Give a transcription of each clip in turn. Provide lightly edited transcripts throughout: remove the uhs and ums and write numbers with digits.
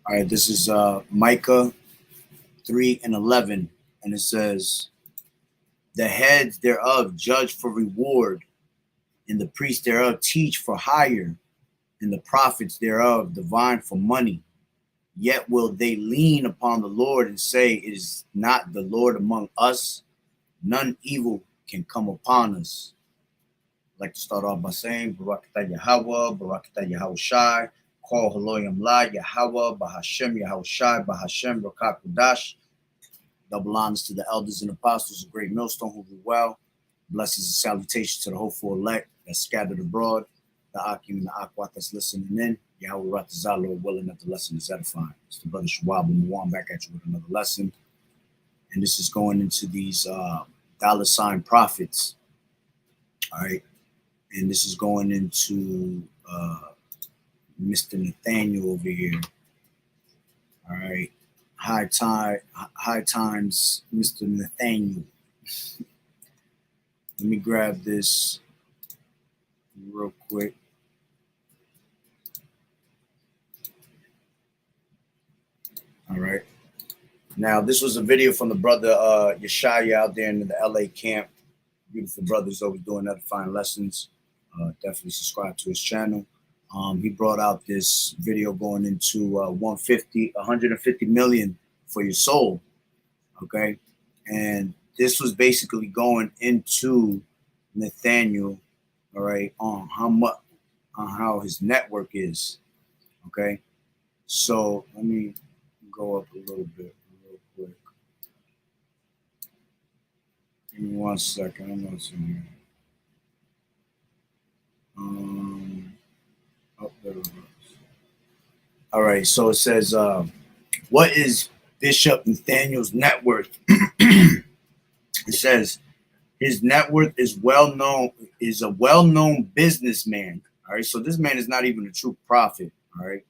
All right, this is Micah 3:11, and it says, "The heads thereof judge for reward, and the priests thereof teach for hire, and the prophets thereof divine for money. Yet will they lean upon the Lord and say, It is not the Lord among us. None evil can come upon us." I'd like to start off by saying, Barakatah Yahweh, Barakatah Yahushai, Call Haloyam La, Yahweh, Bahashem Yahushai, Bahashem Rakakudash. Double honors to the elders and apostles of Great Millstone who do well. Blessings and salutations to the hopeful elect that's scattered abroad, the Akim and the Akwat that's listening in. Yahweh Ratazalo, willing that the lesson is edifying. It's the brother Shawab and Muwan back at you with another lesson. And this is going into these dollar sign prophets. All right. And this is going into Mr. Nathaniel over here. All right. High times, Mr. Nathaniel. Let me grab this real quick. All right. Now, this was a video from the brother Yeshaya out there in the LA camp. Beautiful brothers always doing edifying lessons. Definitely subscribe to his channel. He brought out this video going into 150 million for your soul. Okay. And this was basically going into Nathaniel, all right, on how his network is. Okay. So let me go up a little bit real quick. Give me 1 second. I'm not seeing here. Oh, there it goes. All right. So it says, what is Bishop Nathaniel's net worth? It says his net worth is a well-known businessman. All right. So this man is not even a true prophet. All right.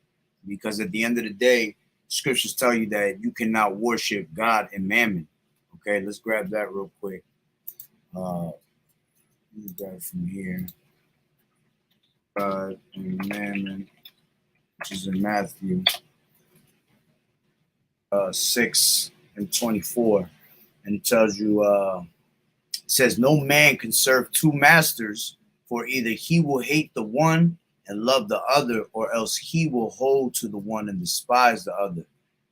Because at the end of the day, scriptures tell you that you cannot worship God and mammon. Okay. Let's grab that real quick. Let me grab it from here. God and mammon, which is in Matthew 6:24. And it tells you, it says, no man can serve two masters, for either he will hate the one and love the other, or else he will hold to the one and despise the other.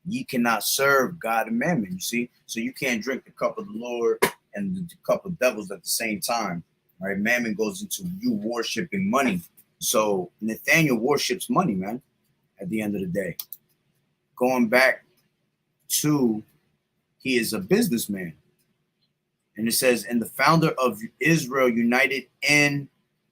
Ye cannot serve God and mammon, you see? So you can't drink the cup of the Lord and the cup of devils at the same time. All right, mammon goes into you worshiping money. So Nathaniel worships money, man, at the end of the day. Going back to, he is a businessman. And it says, and the founder of Israel United in,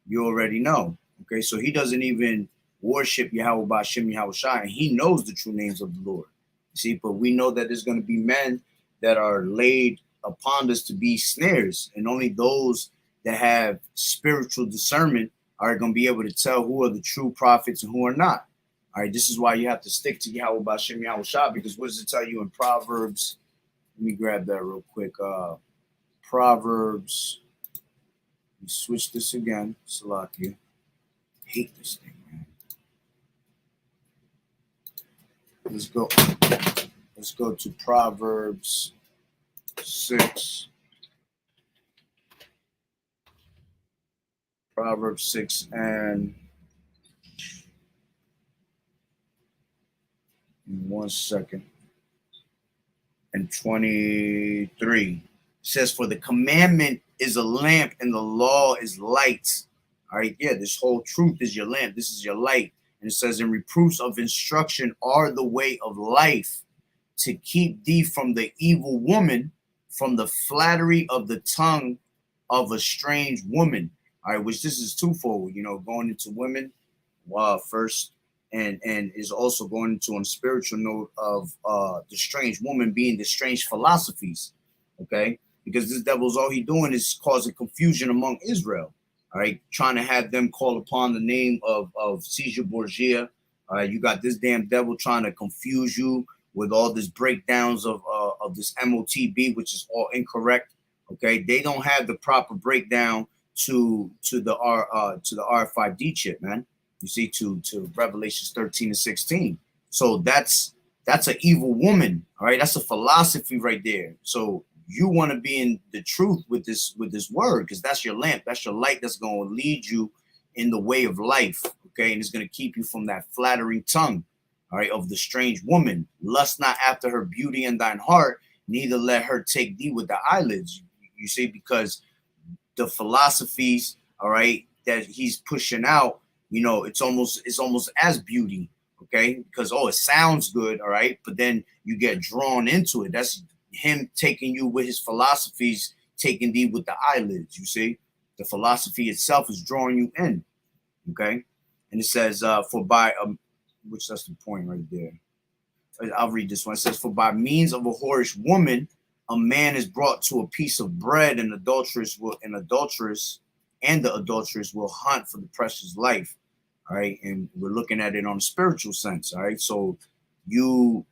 you already know. Okay, so he doesn't even worship Yahweh Ba'ashem Yahushai, and he knows the true names of the Lord. You see, but we know that there's going to be men that are laid upon us to be snares, and only those that have spiritual discernment are going to be able to tell who are the true prophets and who are not. All right, this is why you have to stick to Yahweh Ba'ashem Yahushai, because what does it tell you in Proverbs? Let me grab that real quick. Proverbs. Let me switch this again. Salakia. Hate this thing, man. Let's go. Let's go to Proverbs 6. Proverbs 6 and 1 second. And 23. It says, for the commandment is a lamp and the law is light. All right, yeah, this whole truth is your lamp. This is your light. And it says, and reproofs of instruction are the way of life, to keep thee from the evil woman, from the flattery of the tongue of a strange woman. All right, which this is twofold, you know, going into women first, and is also going into on a spiritual note of the strange woman being the strange philosophies. Okay, because this devil's all he doing is causing confusion among Israel. All right, trying to have them call upon the name of Caesar Borgia. All right, you got this damn devil trying to confuse you with all this breakdowns of this MOTB, which is all incorrect. Okay, they don't have the proper breakdown to the RFID chip, man. You see, to Revelations 13 and 16. So that's That's an evil woman. All right, that's a philosophy right there. So you want to be in the truth with this word, because that's your lamp, that's your light, that's going to lead you in the way of life. Okay, and it's going to keep you from that flattering tongue, all right, of the strange woman. Lust not after her beauty in thine heart, neither let her take thee with the eyelids. You see, because the philosophies, all right, that he's pushing out, you know, it's almost as beauty, okay? Because it sounds good, all right, but then you get drawn into it. That's him taking you with his philosophies, taking thee with the eyelids. You see, the philosophy itself is drawing you in, okay? And it says, for by which that's the point right there. I'll read this one. It says, for by means of a whorish woman, a man is brought to a piece of bread, and the adulteress will hunt for the precious life. All right. And we're looking at it on a spiritual sense. All right. So you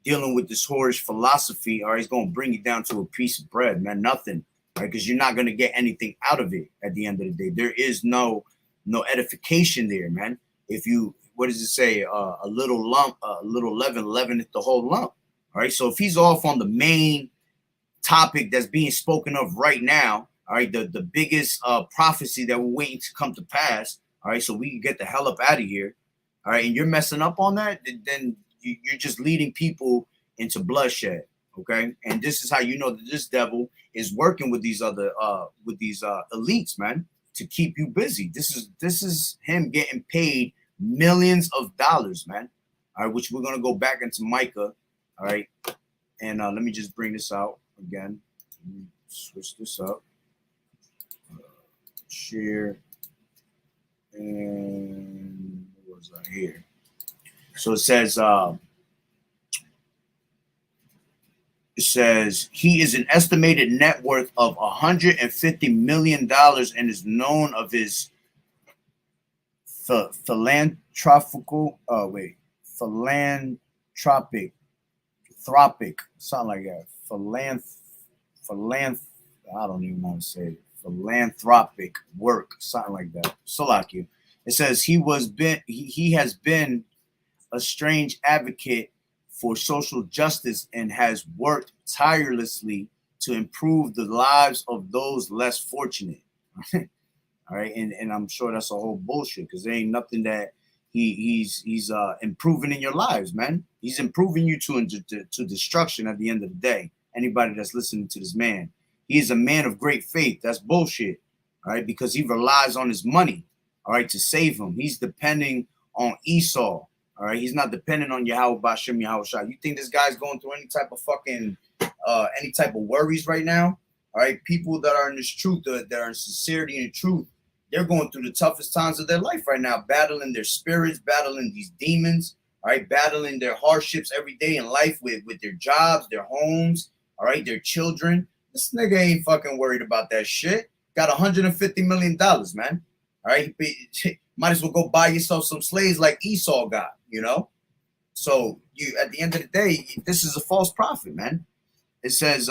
dealing with this whorish philosophy, all right, it's going to bring you down to a piece of bread, man. Nothing. Right. Because you're not going to get anything out of it at the end of the day. There is no edification there, man. If you, what does it say? A little lump, a little leaven, leaveneth the whole lump. All right. So if he's off on the main topic that's being spoken of right now, all right, the biggest prophecy that we're waiting to come to pass, all right, so we can get the hell up out of here, all right, and you're messing up on that, then you're just leading people into bloodshed, okay? And this is how you know that this devil is working with these other elites, man, to keep you busy. This is him getting paid millions of dollars, man, all right, which we're gonna go back into Micah, all right, and let me just bring this out again. Let me switch this up. Share. And what was I here? So it says he is an estimated net worth of $150 million and is known of his philanthropic, something like that. I don't even want to say it. Philanthropic work, something like that. Salakia. It says he has been a strange advocate for social justice and has worked tirelessly to improve the lives of those less fortunate. All right, and I'm sure that's a whole bullshit, because there ain't nothing that he's improving in your lives, man. He's improving you to destruction at the end of the day. Anybody that's listening to this man, he is a man of great faith. That's bullshit, all right, because he relies on his money, all right, to save him. He's depending on Esau, all right. He's not dependent on Yahweh Bashem Yahweh Shah. You think this guy's going through any type of any type of worries right now? All right, people that are in this truth, that are in sincerity and truth, they're going through the toughest times of their life right now, battling their spirits, battling these demons, all right, battling their hardships every day in life with their jobs, their homes, all right, their children. This nigga ain't fucking worried about that shit. Got $150 million, man. All right, might as well go buy yourself some slaves like Esau got, you know? So you, at the end of the day, this is a false prophet, man. It says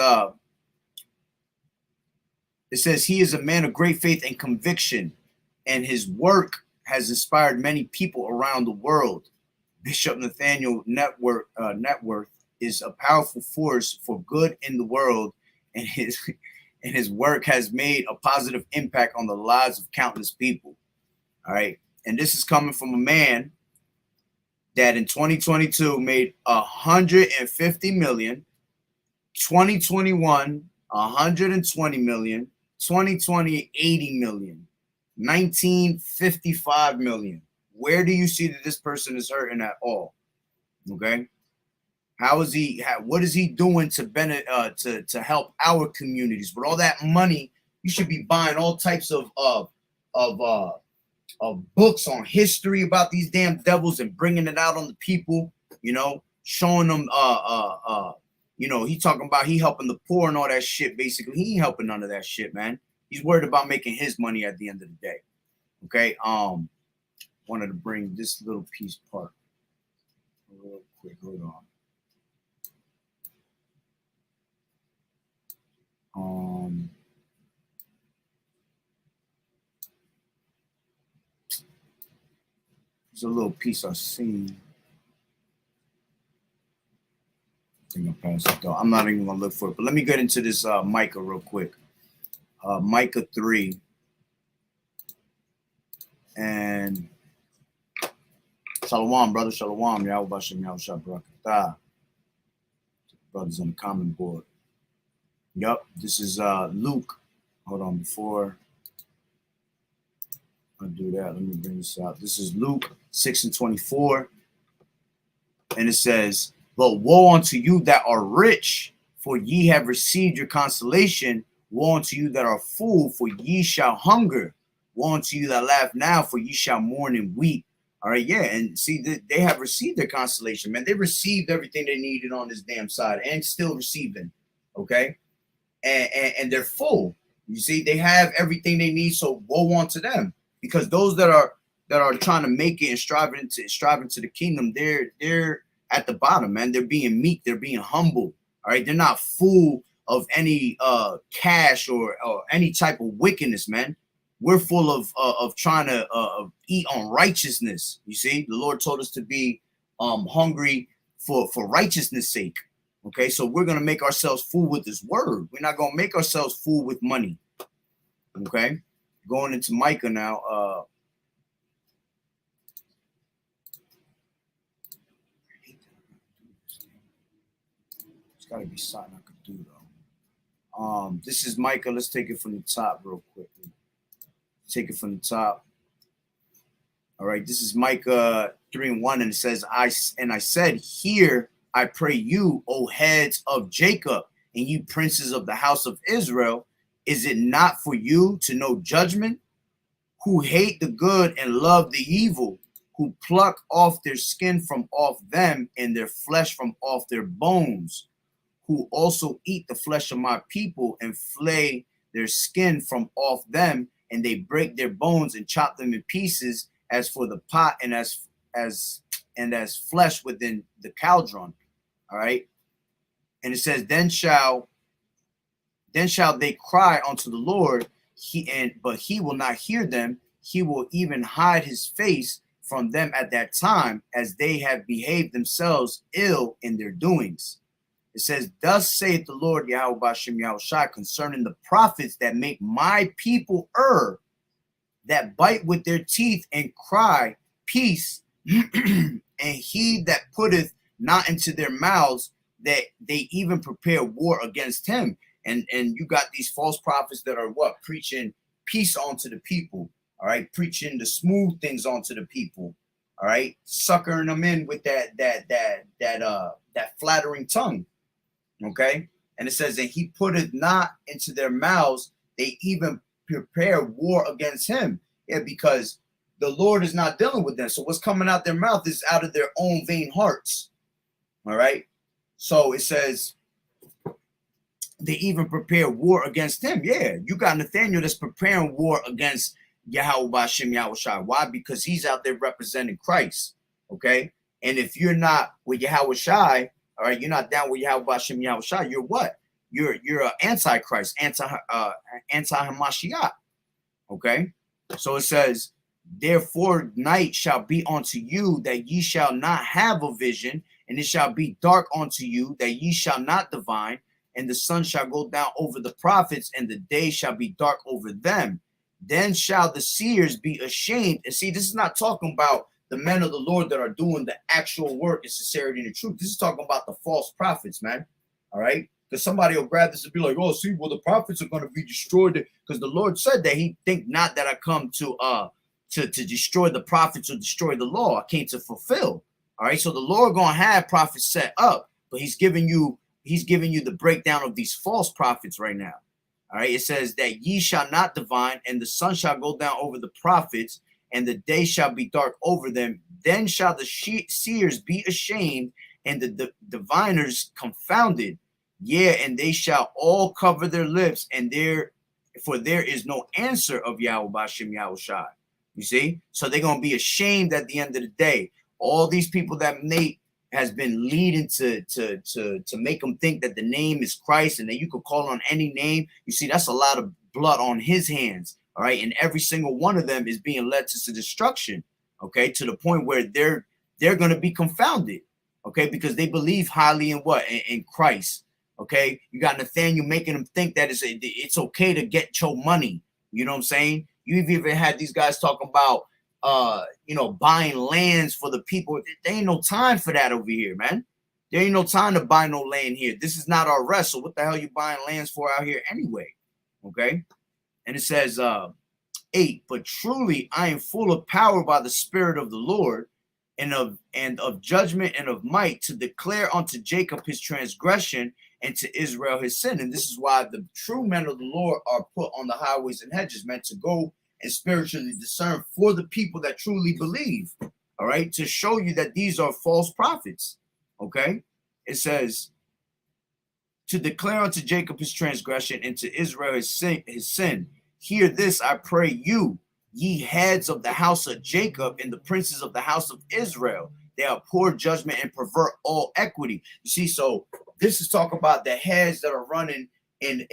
he is a man of great faith and conviction, and his work has inspired many people around the world. Bishop Nathaniel Networth is a powerful force for good in the world, and his work has made a positive impact on the lives of countless people. All right, and this is coming from a man that in 2022 made 150 million, 2021 120 million, 2020 80 million, 1955 million. Where do you see that this person is hurting at all? Okay, how is he? What is he doing to benefit to help our communities? With all that money, you should be buying all types of books on history about these damn devils and bringing it out on the people. You know, showing them. You know, he talking about he helping the poor and all that shit. Basically, he ain't helping none of that shit, man. He's worried about making his money at the end of the day. Okay. Wanted to bring this little piece part real quick. Hold on. There's a little piece I seen. thing I passed it though. I'm not even gonna look for it, but let me get into this Micah real quick. Micah 3 and Shalom, brother. Shalom. Yahweh Bashem Yahushua Barakatah. Brothers on the common board. Yup, this is Luke. Hold on, before I do that, let me bring this out. This is Luke 6:24. And it says, "But woe unto you that are rich, for ye have received your consolation. Woe unto you that are full, for ye shall hunger. Woe unto you that laugh now, for ye shall mourn and weep." All right, yeah, and see, they have received their consolation, man. They received everything they needed on this damn side and still receiving, okay? And they're full. You see, they have everything they need, so woe unto them. Because those that are trying to make it and striving to the kingdom, they're at the bottom, man. They're being meek, they're being humble. All right, they're not full of any cash or any type of wickedness, man. We're full of trying to eat on righteousness. You see, the Lord told us to be hungry for righteousness' sake. Okay, so we're gonna make ourselves full with His word. We're not gonna make ourselves full with money. Okay, going into Micah now. It's gotta be something I could do though. This is Micah. Let's take it from the top real quickly. Take it from the top. All right, this is Micah 3:1, and it says, I said, hear, I pray you, O heads of Jacob, and you princes of the house of Israel, is it not for you to know judgment? Who hate the good and love the evil, who pluck off their skin from off them and their flesh from off their bones, who also eat the flesh of my people and flay their skin from off them, and they break their bones and chop them in pieces, as for the pot and as flesh within the cauldron. All right. And it says, then shall they cry unto the Lord, but he will not hear them. He will even hide his face from them at that time, as they have behaved themselves ill in their doings. It says, thus saith the Lord Yahweh Bashem Yahushua concerning the prophets that make my people err, that bite with their teeth and cry, peace, and he that putteth not into their mouths, that they even prepare war against him. And you got these false prophets that are what? Preaching peace onto the people, all right? Preaching the smooth things onto the people, all right? Suckering them in with that flattering tongue. Okay, and it says, and he putteth not into their mouths, they even prepare war against him. Yeah, because the Lord is not dealing with them. So what's coming out their mouth is out of their own vain hearts. All right. So it says they even prepare war against him. Yeah, you got Nathaniel that's preparing war against Yahweh Bashem Yahushua. Why? Because he's out there representing Christ. Okay, and if you're not with Yahweh Shai, all right, you're not down with Yahweh Bashem Yahushua, you're what? You're an antichrist, anti-Hamashiach. Okay? So it says, therefore night shall be unto you, that ye shall not have a vision, and it shall be dark unto you, that ye shall not divine, and the sun shall go down over the prophets, and the day shall be dark over them. Then shall the seers be ashamed. And see, this is not talking about the men of the Lord that are doing the actual work in sincerity and the truth. This is talking about the false prophets, man. All right? Because somebody will grab this and be like, oh, see, well, the prophets are going to be destroyed. Because the Lord said that he think not that I come to destroy the prophets or destroy the law. I came to fulfill. All right? So the Lord going to have prophets set up, but he's giving you the breakdown of these false prophets right now. All right? It says that ye shall not divine, and the sun shall go down over the prophets, and the day shall be dark over them. Then shall the seers be ashamed, and the diviners confounded. Yeah, and they shall all cover their lips, and for there is no answer of Yahweh Bashem Yahushua. You see? So they're going to be ashamed at the end of the day. All these people that Nate has been leading to make them think that the name is Christ and that you could call on any name. You see, that's a lot of blood on his hands. All right, and every single one of them is being led to destruction. Okay, to the point where they're going to be confounded. okay? Because they believe highly in what? In Christ, okay? You got Nathaniel making them think that it's okay to get your money. You know what I'm saying? You've even had these guys talking about, you know, buying lands for the people. There ain't no time for that over here, man. There ain't no time to buy no land here. This is not our rest. So what the hell you buying lands for out here anyway? Okay. And it says, 8, but truly I am full of power by the Spirit of the Lord, and of judgment and of might, to declare unto Jacob his transgression and to Israel his sin. And this is why the true men of the Lord are put on the highways and hedges, meant to go and spiritually discern for the people that truly believe. All right, to show you that these are false prophets. Okay, it says, to declare unto Jacob his transgression and to Israel his sin. Hear this, I pray you, ye heads of the house of Jacob and the princes of the house of Israel. They abhor judgment and pervert all equity. You see, so this is talking about the heads that are running in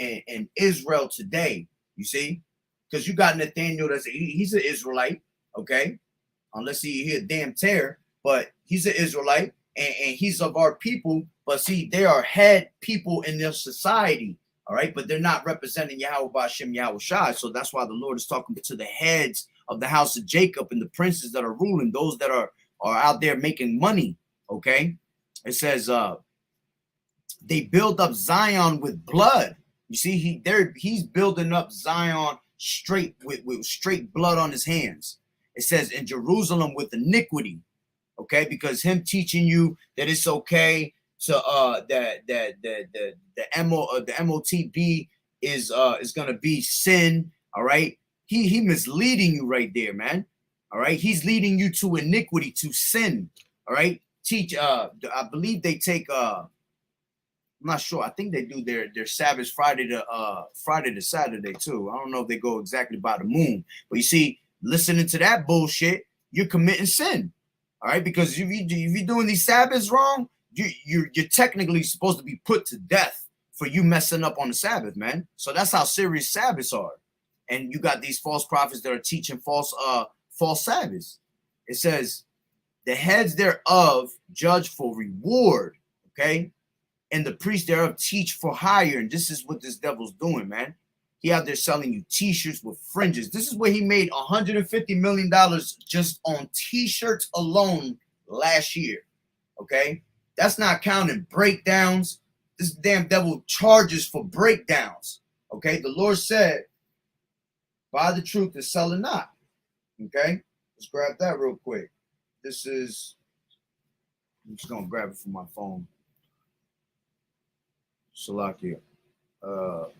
Israel today. You see, because you got Nathaniel, he's an Israelite, okay? Unless he a damn tear, but he's an Israelite and he's of our people. But see, they are head people in their society. All right, but they're not representing Yahweh Ba'Shem Yahweh Shai. So that's why the Lord is talking to the heads of the house of Jacob and the princes that are ruling, those that are out there making money. Okay, it says they build up Zion with blood. You see, he's building up Zion straight with straight blood on his hands. It says in Jerusalem with iniquity. Okay, because him teaching you that it's okay to the MOTB is gonna be sin. All right, he misleading you right there, man. All right, he's leading you to iniquity, to sin. All right, teach. I believe they take. I'm not sure. I think they do their Sabbath Friday to Saturday too. I don't know if they go exactly by the moon, but you see, listening to that bullshit, you're committing sin. All right, because if you're doing these Sabbaths wrong, you're technically supposed to be put to death for you messing up on the Sabbath, man. So that's how serious Sabbaths are. And you got these false prophets that are teaching false Sabbaths. It says, the heads thereof judge for reward, okay? And the priests thereof teach for hire. And this is what this devil's doing, man. He out there selling you t-shirts with fringes. This is where he made $150 million just on t-shirts alone last year, okay? That's not counting breakdowns. This damn devil charges for breakdowns. Okay. The Lord said, buy the truth and sell it not. Okay. Let's grab that real quick. This is, I'm just going to grab it from my phone. Salakia. Hold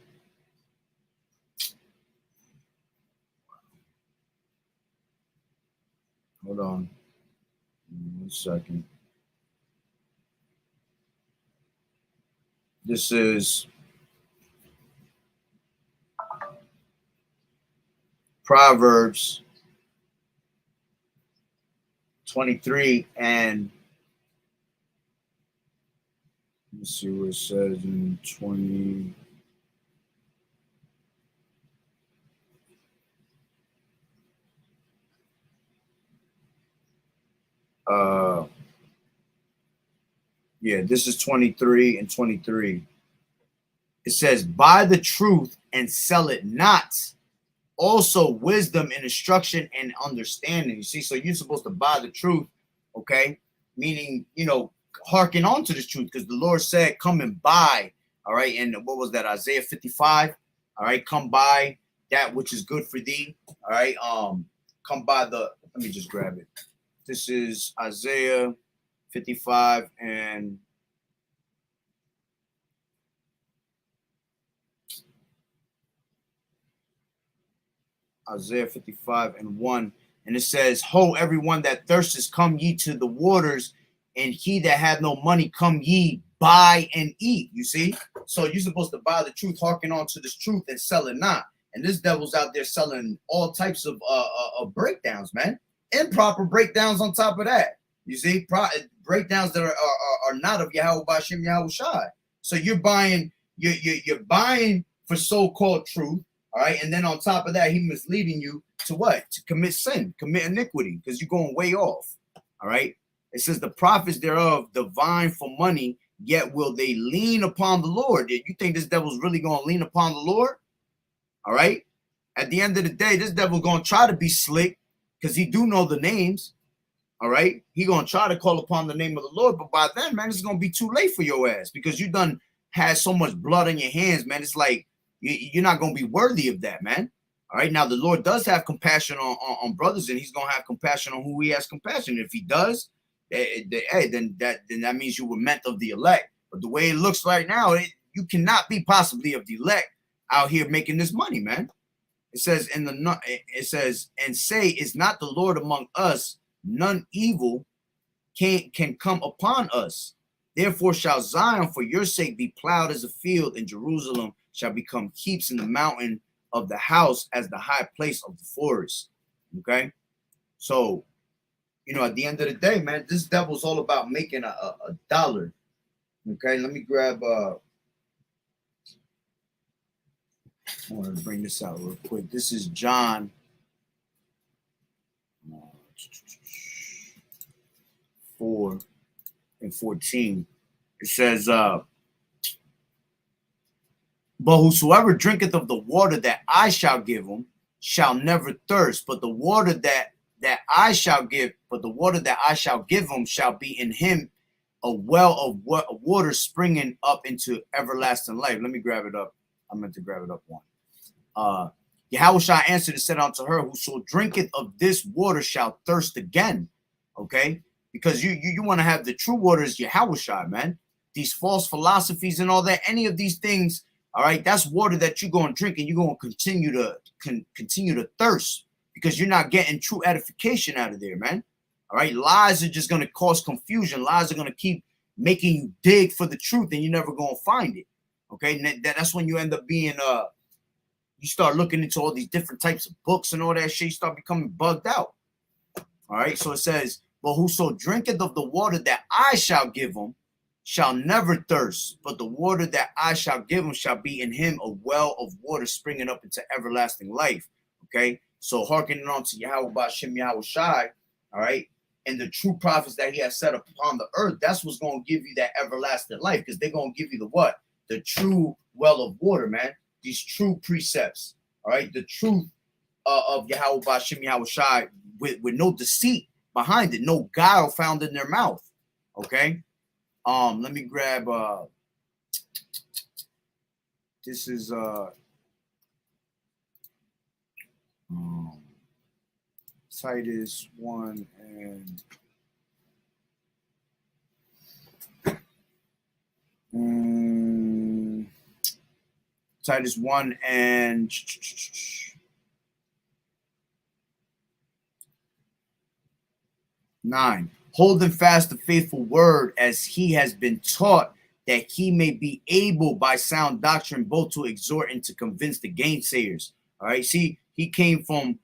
on. 1 second. This is Proverbs 23 and let's see what it says in 20. Yeah, this is 23 and 23. It says, buy the truth and sell it not. Also wisdom and instruction and understanding. You see, so you're supposed to buy the truth, okay? Meaning, you know, hearken on to this truth, because the Lord said, come and buy, all right? And what was that, Isaiah 55? All right, come buy that which is good for thee, all right? Come buy let me just grab it. This is Isaiah 55 and Isaiah 55 and 1. And it says, ho, everyone that thirsteth, come ye to the waters, and he that hath no money, come ye, buy and eat. You see? So you're supposed to buy the truth, hearken on to this truth, and sell it not. And this devil's out there selling all types of breakdowns, man. Improper breakdowns on top of that. You see? Breakdowns that are not of Yahweh Ba'Shem Yahweh Shai. So you're buying for so-called truth. All right, and then on top of that, he misleading you to what? To commit sin, commit iniquity, because you're going way off. All right, It says the prophets thereof divine for money, yet will they lean upon the Lord. You think this devil's really going to lean upon the Lord? All right. At the end of the day, this devil's going to try to be slick because he do know the names. All right. He going to try to call upon the name of the Lord. But by then, man, it's going to be too late for your ass because you done had so much blood on your hands, man. It's like you're not going to be worthy of that, man. All right. Now, the Lord does have compassion on brothers, and he's going to have compassion on who he has compassion. If he does, hey, then that means you were meant of the elect. But the way it looks right now, you cannot be possibly of the elect out here making this money, man. It says and say, is not the Lord among us? None evil can come upon us. Therefore shall Zion for your sake be plowed as a field, and Jerusalem shall become heaps in the mountain of the house as the high place of the forest. Okay. So, at the end of the day, man, this devil's all about making a dollar. Okay. Let me grab, I want to bring this out real quick. This is John 4:14. It says, but whosoever drinketh of the water that I shall give him shall never thirst, but the water that I shall give him shall be in him a well of water springing up into everlasting life. Let me grab it up. I meant to grab it up one. Yahushua answered and said unto her, whoso drinketh of this water shall thirst again. Okay, because you want to have the true water is Yahushua, man. These false philosophies and all that, any of these things, all right, that's water that you're going to drink, and you're going to continue to thirst because you're not getting true edification out of there, man. All right, lies are just going to cause confusion. Lies are going to keep making you dig for the truth, and you're never going to find it. Okay, and that's when you end up being you start looking into all these different types of books and all that shit. You start becoming bugged out. All right, so it says, but whoso drinketh of the water that I shall give him shall never thirst, but the water that I shall give him shall be in him a well of water springing up into everlasting life. Okay, so hearkening on to Yahweh Ba'Shem Yahweh Shai, all right, and the true prophets that he has set upon the earth, that's what's going to give you that everlasting life, because they're going to give you the what? The true well of water, man. These true precepts, all right, the truth of Yahweh Ba'Shem Yahweh Shai with no deceit behind it, no guile found in their mouth. Okay. Let me grab this is Titus 1 and Titus 1 and 9. Holding fast the faithful word as he has been taught, that he may be able by sound doctrine both to exhort and to convince the gainsayers. All right. See, he came from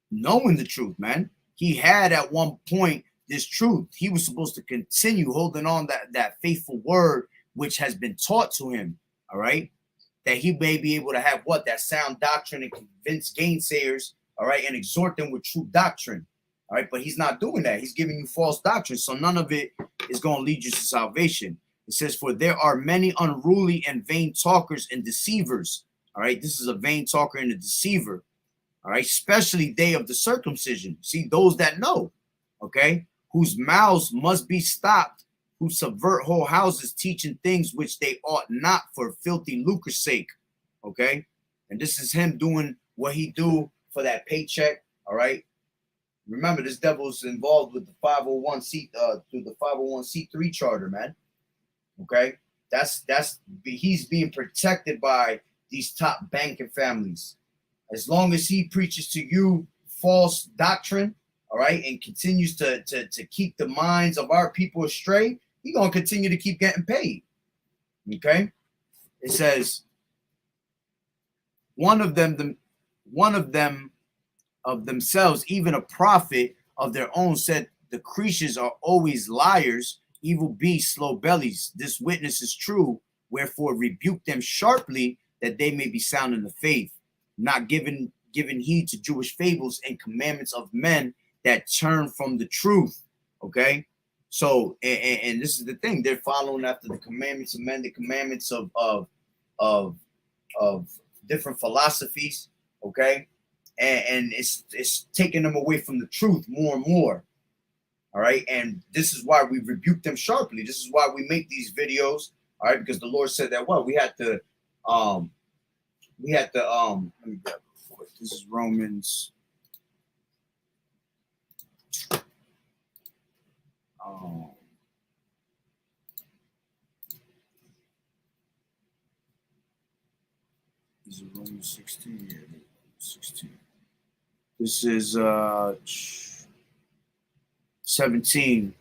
knowing the truth, man. He had at one point this truth. He was supposed to continue holding on that faithful word which has been taught to him. All right. That he may be able to have what? That sound doctrine and convince gainsayers. All right. And exhort them with true doctrine. All right, but he's not doing that. He's giving you false doctrine. So none of it is going to lead you to salvation. It says, for there are many unruly and vain talkers and deceivers. All right, this is a vain talker and a deceiver. All right, especially they of the circumcision. See, those that know, okay, whose mouths must be stopped, who subvert whole houses, teaching things which they ought not for filthy lucre's sake. Okay, and this is him doing what he do for that paycheck. All right. Remember, this devil's involved with the 501c through the 501c3 charter, man. Okay, he's being protected by these top banking families. As long as he preaches to you false doctrine, all right, and continues to keep the minds of our people astray, he's gonna continue to keep getting paid. Okay, it says one of themselves, even a prophet of their own, said the creatures are always liars, evil beasts, slow bellies. This witness is true, wherefore rebuke them sharply, that they may be sound in the faith, not giving heed to Jewish fables and commandments of men that turn from the truth. Okay, So, and this is the thing, they're following after the commandments, amended commandments of different philosophies, okay? And it's taking them away from the truth more and more. All right. And this is why we rebuke them sharply. This is why we make these videos. All right, because the Lord said that we had to let me grab it. This is Romans. Is it Romans 16? Yeah, 16. This is 17.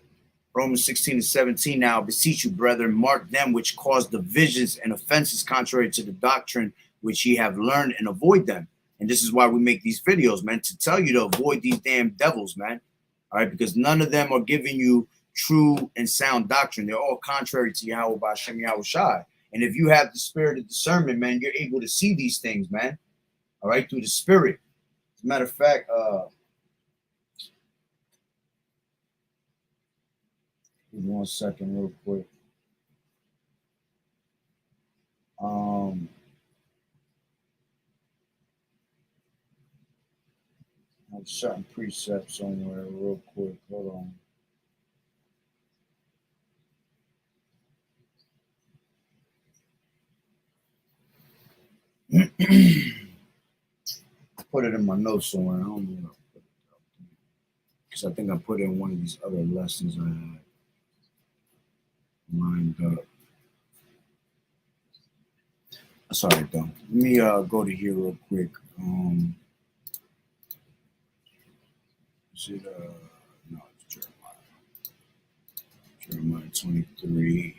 Romans 16 and 17. Now, I beseech you, brethren, mark them which cause divisions and offenses contrary to the doctrine which ye have learned, and avoid them. And this is why we make these videos, man, to tell you to avoid these damn devils, man. All right, because none of them are giving you true and sound doctrine. They're all contrary to Yahweh B'Shem Yahweh Shai. And if you have the spirit of discernment, man, you're able to see these things, man. All right, through the spirit. As a matter of fact, give me 1 second, real quick. I have certain precepts somewhere, real quick. Hold on. Put it in my notes somewhere. I don't know. Because I think I put it in one of these other lessons I had lined up. Sorry, though. Let me go to here real quick. Is it no, it's Jeremiah. Jeremiah 23.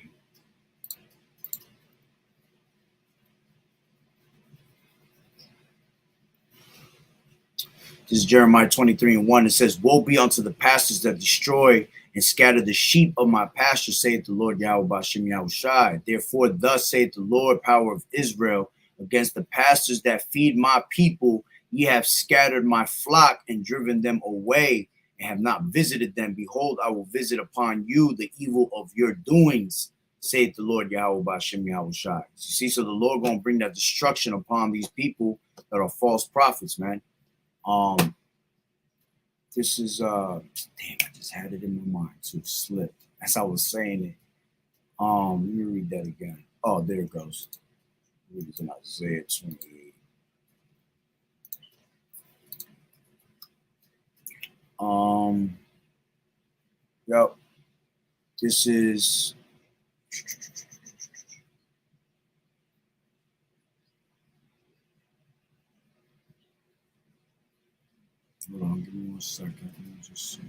This is Jeremiah 23 and 1. It says, woe be unto the pastors that destroy and scatter the sheep of my pasture, saith the Lord Yahweh B'Shem Yahweh Shai. Therefore, thus saith the Lord, power of Israel, against the pastors that feed my people, ye have scattered my flock and driven them away, and have not visited them. Behold, I will visit upon you the evil of your doings, saith the Lord Yahweh B'Shem Yahweh Shai. You see, so the Lord gonna bring that destruction upon these people that are false prophets, man. This is damn, I just had it in my mind, so it slipped as I was saying it. Let me read that again. Oh, there it goes. It was in Isaiah 28. Yep. This is hold on, give me 1 second. Let me just see.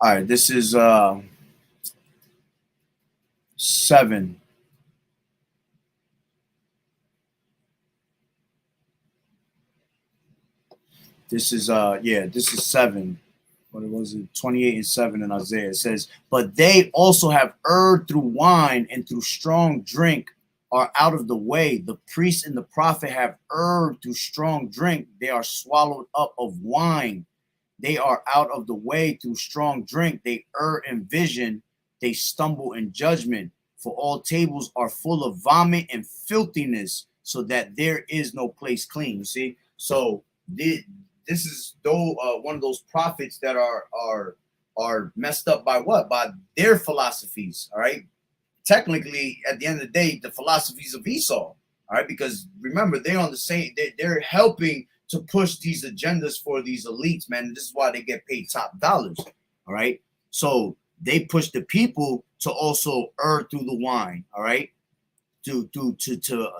All right, this is 7. This is this is 7. What was it? 28 and 7 in Isaiah. It says, but they also have erred through wine and through strong drink are out of the way. The priest and the prophet have erred through strong drink. They are swallowed up of wine. They are out of the way through strong drink. They err in vision. They stumble in judgment. For all tables are full of vomit and filthiness, so that there is no place clean. You see? So this is one of those prophets that are messed up by what? By their philosophies. All right. Technically, at the end of the day, the philosophies of Esau. All right, because remember, they're on the same. They're helping to push these agendas for these elites, man. And this is why they get paid top dollars. All right. So they push the people to also err through the wine. All right. To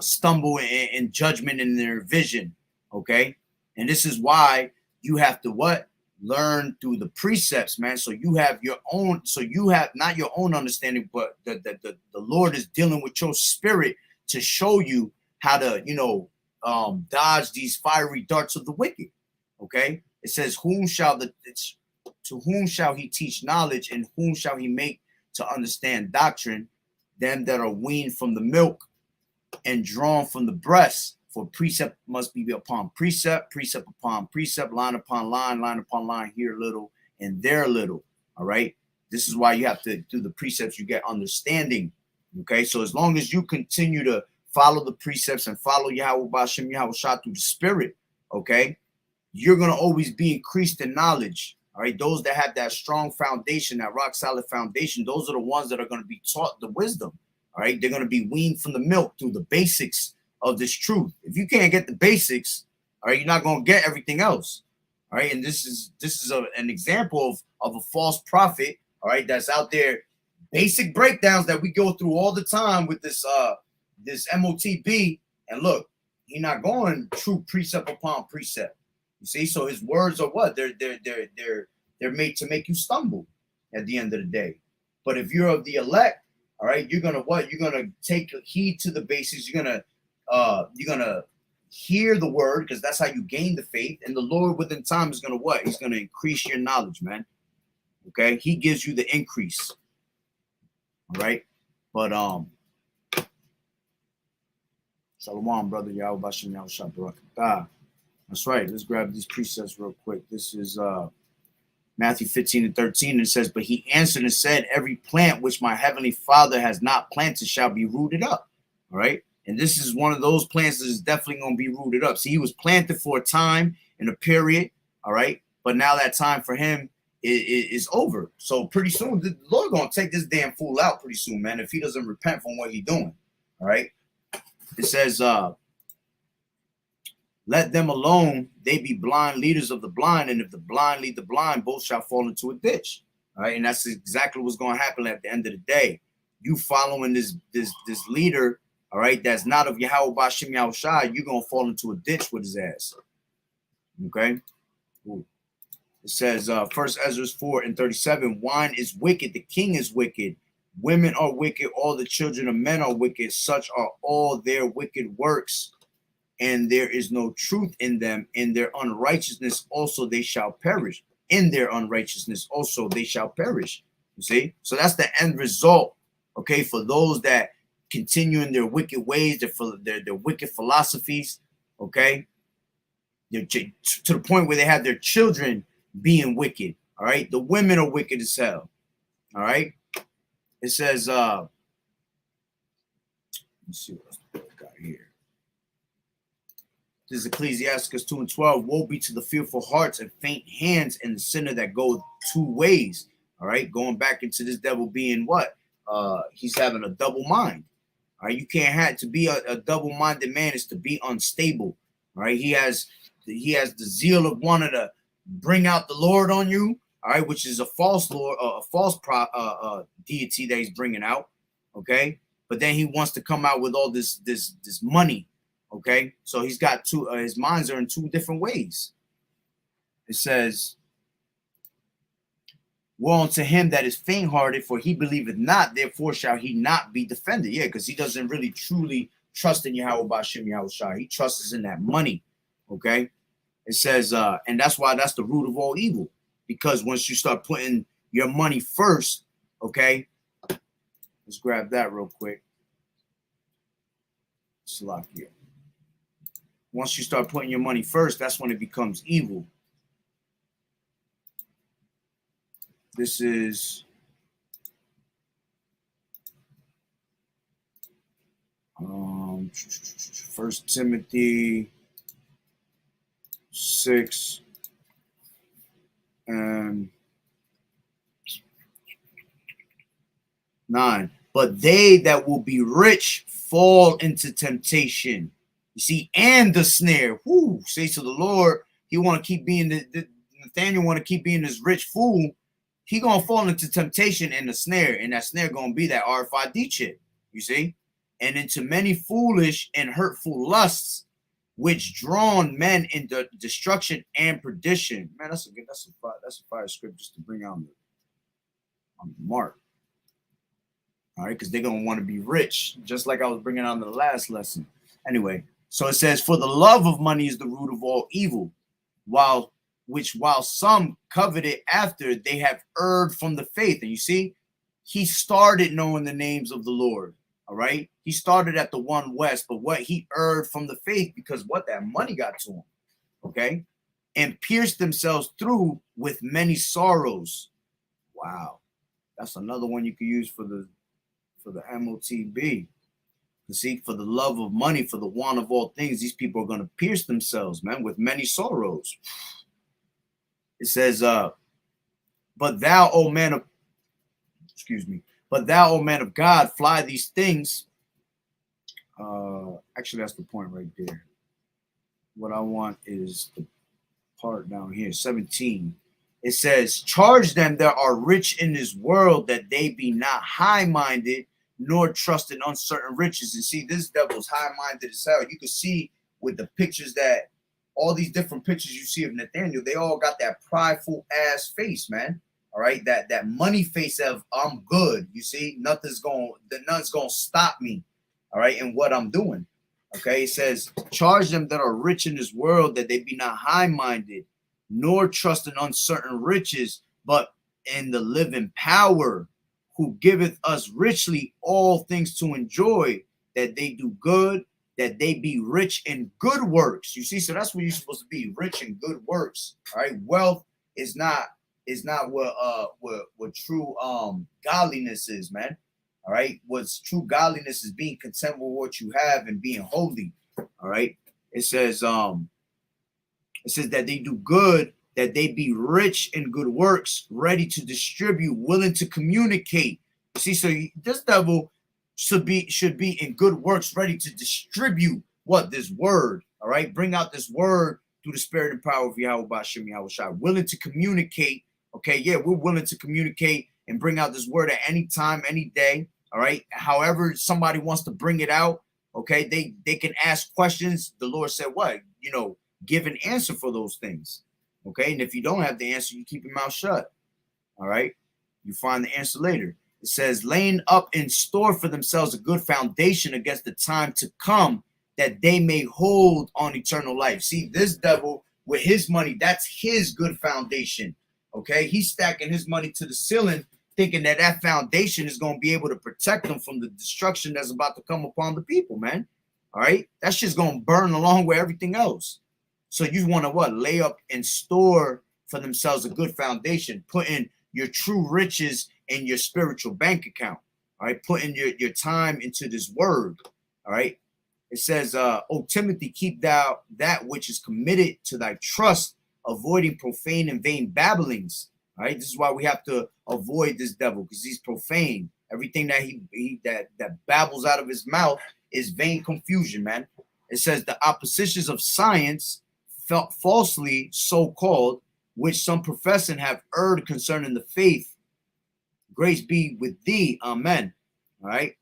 stumble in judgment in their vision. Okay. And this is why you have to what? Learn through the precepts, man. So you have your own, so you have not your own understanding, but the Lord is dealing with your spirit to show you how to, dodge these fiery darts of the wicked. Okay. It says, to whom shall he teach knowledge, and whom shall he make to understand doctrine, them that are weaned from the milk and drawn from the breast. For precept must be upon precept, precept upon precept, line upon line upon line, here a little and there a little. All right. This is why you have to do the precepts, you get understanding. Okay. So as long as you continue to follow the precepts and follow Yahweh B'Shem Yahweh Shah through the spirit, okay, you're going to always be increased in knowledge. All right. Those that have that strong foundation, that rock solid foundation, those are the ones that are going to be taught the wisdom. All right. They're going to be weaned from the milk through the basics of this truth. If you can't get the basics, all right, you're not going to get everything else. All right. And this is an example of a false prophet. All right. That's out there. Basic breakdowns that we go through all the time with this MOTB. And look, he's not going true precept upon precept. You see, so his words are what? They're made to make you stumble at the end of the day. But if you're of the elect, all right, you're gonna what? You're gonna take heed to the basics. You're gonna hear the word, because that's how you gain the faith. And the Lord within time is gonna what? He's gonna increase your knowledge, man. Okay, he gives you the increase. All right, but Shalom, brother. Yahweh B'Shem Yahweh Shah Barakatah. That's right. Let's grab these precepts real quick. This is Matthew 15:13. And it says, but he answered and said, every plant which my heavenly Father has not planted shall be rooted up. All right. And this is one of those plants that is definitely going to be rooted up. See, he was planted for a time in a period. All right. But now that time for him is over. So pretty soon, the Lord going to take this damn fool out pretty soon, man, if he doesn't repent from what he's doing. All right. It says, let them alone, they be blind leaders of the blind, and if the blind lead the blind, both shall fall into a ditch. All right, and that's exactly what's going to happen at the end of the day. You following this leader, all right, that's not of Yahweh B'Shem Yahweh Shai, you're going to fall into a ditch with his ass. Okay? Ooh. It says, 1 Ezra 4:37, wine is wicked, the king is wicked, women are wicked, all the children of men are wicked, such are all their wicked works. And there is no truth in them. In their unrighteousness also they shall perish. In their unrighteousness also they shall perish. You see? So that's the end result, okay, for those that continue in their wicked ways, their wicked philosophies, okay? To the point where they have their children being wicked, all right? The women are wicked as hell, all right? It says, let's see what else we got here. This is Ecclesiasticus 2:12. Woe be to the fearful hearts and faint hands and the sinner that go two ways. All right, going back into this devil being what? He's having a double mind. All right, you can't have to be a double-minded man is to be unstable. All right, he has the zeal of wanting to bring out the Lord on you. All right, which is a false Lord, a false deity that he's bringing out. Okay, but then he wants to come out with all this money. Okay, so he's got two, his minds are in two different ways. It says, woe unto him that is faint-hearted, for he believeth not, therefore shall he not be defended. Yeah, because he doesn't really truly trust in Yahweh B'Shem Yahweh Shai. He trusts in that money. Okay, it says, and that's why that's the root of all evil. Because once you start putting your money first, okay, let's grab that real quick. Salakia. Once you start putting your money first, that's when it becomes evil. This is First Timothy 6 and 9. But they that will be rich fall into temptation. You see, and the snare. Whoo, say to the Lord, he want to keep being Nathaniel want to keep being this rich fool. He gonna fall into temptation and the snare, and that snare gonna be that RFID chip. You see, and into many foolish and hurtful lusts, which drawn men into destruction and perdition. Man, that's a fire script just to bring on the mark. All right, because they're gonna want to be rich, just like I was bringing on the last lesson. Anyway. So it says, for the love of money is the root of all evil, while some coveted after, they have erred from the faith. And you see, he started knowing the names of the Lord. All right. He started at the one west, but what he erred from the faith because what that money got to him. Okay. And pierced themselves through with many sorrows. Wow. That's another one you could use for the MOTB. You see, for the love of money, for the want of all things, these people are going to pierce themselves, man, with many sorrows. It says, but thou, O man of, but thou, O man of God, fly these things. Actually, that's the point right there. What I want is the part down here, 17. It says, charge them that are rich in this world that they be not high-minded, nor trust in uncertain riches. And see, this devil's high-minded as hell. You can see with the pictures that, all these different pictures you see of Nathaniel, they all got that prideful ass face, man. All right, that money face of I'm good. You see, nothing's gonna stop me. All right, and what I'm doing. Okay, it says, charge them that are rich in this world that they be not high-minded, nor trust in uncertain riches, but in the living power, who giveth us richly all things to enjoy, that they do good, that they be rich in good works. You see, so that's what you're supposed to be, rich in good works. All right, wealth is not what true godliness is, man. All right, what's true godliness is being content with what you have and being holy. All right, it says that they do good, that they be rich in good works, ready to distribute, willing to communicate. See, so this devil should be in good works, ready to distribute what? This word. All right, bring out this word through the spirit and power of Yahweh Bashim Yahushua. Willing to communicate. Okay, yeah, we're willing to communicate and bring out this word at any time, any day. All right, however somebody wants to bring it out. Okay, they can ask questions. The Lord said, what? Give an answer for those things. Okay, and if you don't have the answer, you keep your mouth shut. All right, you find the answer later. It says, laying up in store for themselves a good foundation against the time to come, that they may hold on eternal life. See, this devil with his money, that's his good foundation. Okay, he's stacking his money to the ceiling, thinking that foundation is going to be able to protect them from the destruction that's about to come upon the people, man. All right, that shit's going to burn along with everything else. So you want to what? Lay up and store for themselves a good foundation, putting your true riches in your spiritual bank account. All right, putting your time into this word. All right, it says, "O Timothy, keep thou that which is committed to thy trust, avoiding profane and vain babblings." All right, this is why we have to avoid this devil, because he's profane. Everything that that babbles out of his mouth is vain confusion, man. It says the oppositions of science, felt falsely so called, which some profess and have erred concerning the faith. Grace be with thee, amen. All right.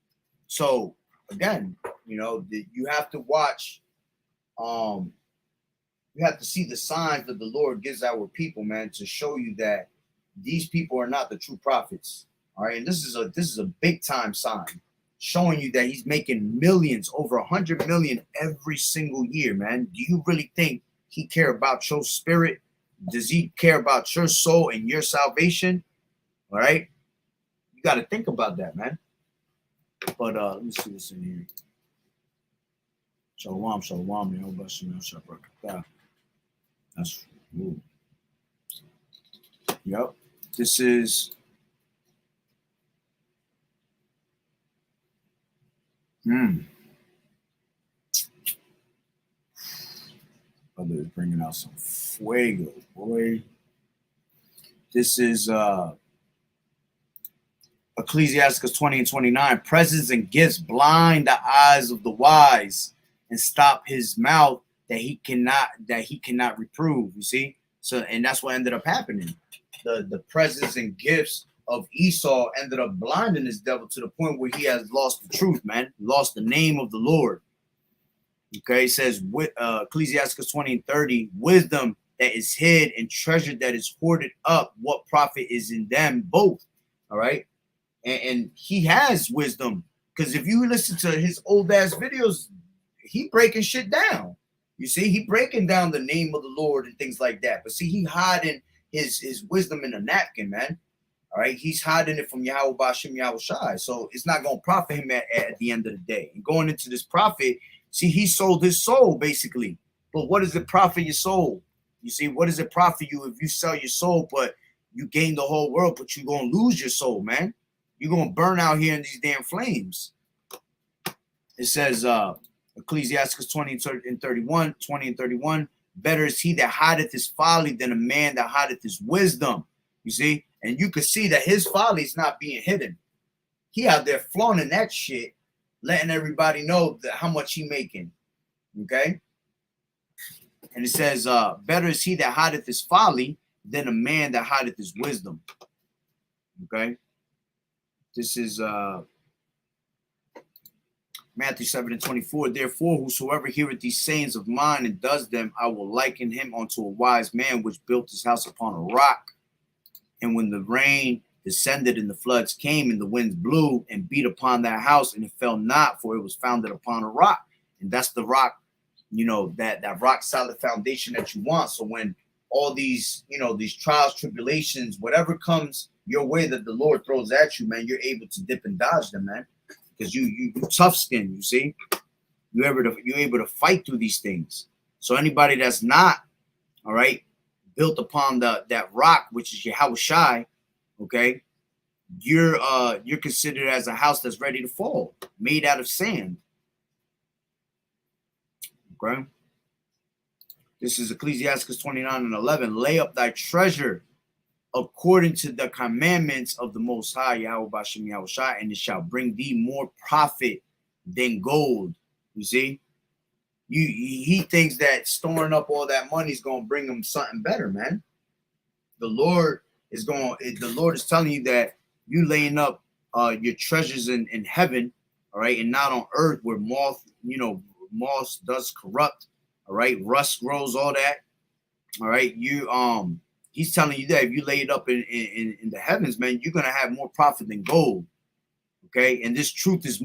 So again, you have to watch. You have to see the signs that the Lord gives our people, man, to show you that these people are not the true prophets. All right, and this is a big time sign, showing you that he's making millions, over 100 million every single year, man. Do you really think he care about your spirit? Does he care about your soul and your salvation? All right, you got to think about that, man. But let me see what's in here. Shalom, shalom, that's ooh. Yep. This is Brother is bringing out some fuego, boy. This is Ecclesiastes 20 and 29. Presents and gifts blind the eyes of the wise and stop his mouth that he cannot reprove. You see? So, and that's what ended up happening. The presents and gifts of Esau ended up blinding this devil to the point where he has lost the truth, man. Lost the name of the Lord. Okay, it says Ecclesiastes 20 and 30, wisdom that is hid and treasure that is hoarded up, what profit is in them both? All right, and he has wisdom, because if you listen to his old ass videos, he breaking shit down. You see, he breaking down the name of the Lord and things like that. But see, he hiding his wisdom in a napkin, man. All right, he's hiding it from Yahweh Bashim Yahweh Shai. So it's not going to profit him at the end of the day. And going into this profit, see, he sold his soul basically. But what does it profit your soul? You see, what does it profit you if you sell your soul, but you gain the whole world, but you're going to lose your soul, man? You're going to burn out here in these damn flames. It says, Ecclesiastes 20 and 31, better is he that hideth his folly than a man that hideth his wisdom. You see? And you can see that his folly is not being hidden. He out there flaunting that shit, letting everybody know that how much he making. Okay? And it says, better is he that hideth his folly than a man that hideth his wisdom. Okay? This is Matthew 7 and 24. Therefore, whosoever heareth these sayings of mine and does them, I will liken him unto a wise man which built his house upon a rock. And when the rain descended and the floods came and the winds blew and beat upon that house, and it fell not, for it was founded upon a rock. And that's the rock, you know, that rock solid foundation that you want. So when all these, you know, these trials, tribulations, whatever comes your way that the Lord throws at you, man, you're able to dip and dodge them, man. Because you tough skin, you see. You're able to fight through these things. So anybody that's not, all right, built upon that rock, which is Yahweh Shai, okay, you're considered as a house that's ready to fall, made out of sand. Okay. This is Ecclesiastes 29 and 11. Lay up thy treasure according to the commandments of the Most High, Yahweh Bashim Yahweh Shai, and it shall bring thee more profit than gold. You see? He thinks that storing up all that money is going to bring him something better, man. The Lord is telling you that you laying up your treasures in heaven, all right, and not on earth where moth does corrupt, all right, rust grows, all that, all right. He's telling you that if you lay it up in the heavens, man, you're gonna have more profit than gold, okay. And this truth is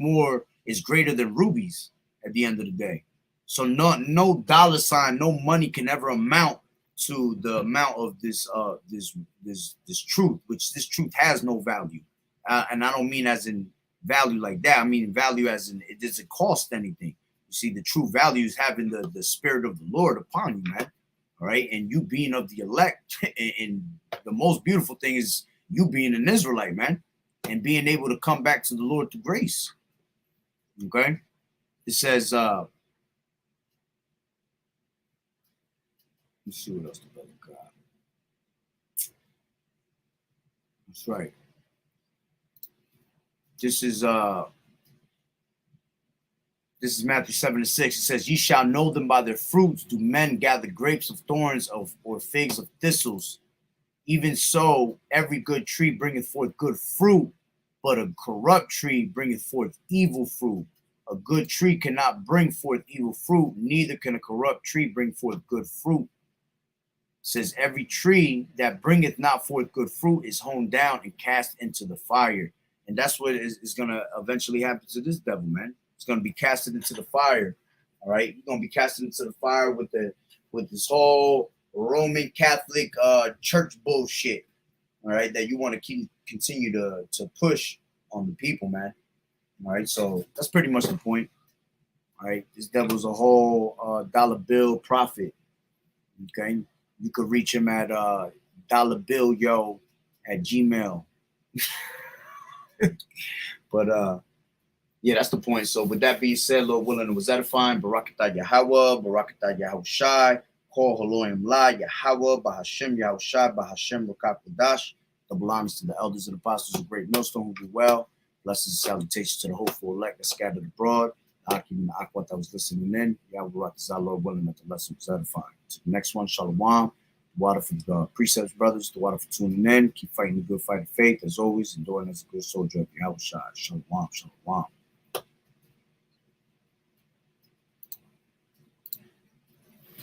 greater than rubies at the end of the day. So no dollar sign, no money can ever amount to the amount of this truth, which this truth has no value. And I don't mean as in value like that. I mean value as in it doesn't cost anything. You see, the true value is having the spirit of the Lord upon you, man. All right. And you being of the elect. And the most beautiful thing is you being an Israelite, man, and being able to come back to the Lord through grace. Okay. It says, let's see what else the brother got. That's right. This is Matthew 7 and 6. It says, ye shall know them by their fruits. Do men gather grapes of thorns or figs of thistles? Even so, every good tree bringeth forth good fruit, but a corrupt tree bringeth forth evil fruit. A good tree cannot bring forth evil fruit, neither can a corrupt tree bring forth good fruit. Says every tree that bringeth not forth good fruit is hewn down and cast into the fire. And that's what is going to eventually happen to this devil, man. It's going to be casted into the fire. All right. You're going to be casted into the fire with this whole Roman Catholic church bullshit. All right. That you want to continue to push on the people, man. All right. So that's pretty much the point. All right. This devil's a whole dollar bill prophet. Okay. You could reach him at $yo@gmail. But yeah, that's the point. So with that being said, Lord willing, it was edifying. Barakatah Yahweh, Barakatah Yahweh Shai, Kol Haloyim La, Yahweh, Bahashem Yahweh Shai, Bahashem Rakak Kadash. Double honors to the elders and apostles of Great Millstone who do well. Blessings and salutations to the hopeful elect that scattered abroad. Akim and Akwat that was listening in. Yahweh Barakatah, Lord willing, that the lesson was edifying. To the next one, Shalom. Water for the precepts, brothers. The water for tuning in. Keep fighting the good fight of faith, as always, enduring as a good soldier of Yahweh Shai. Shalom, shalom.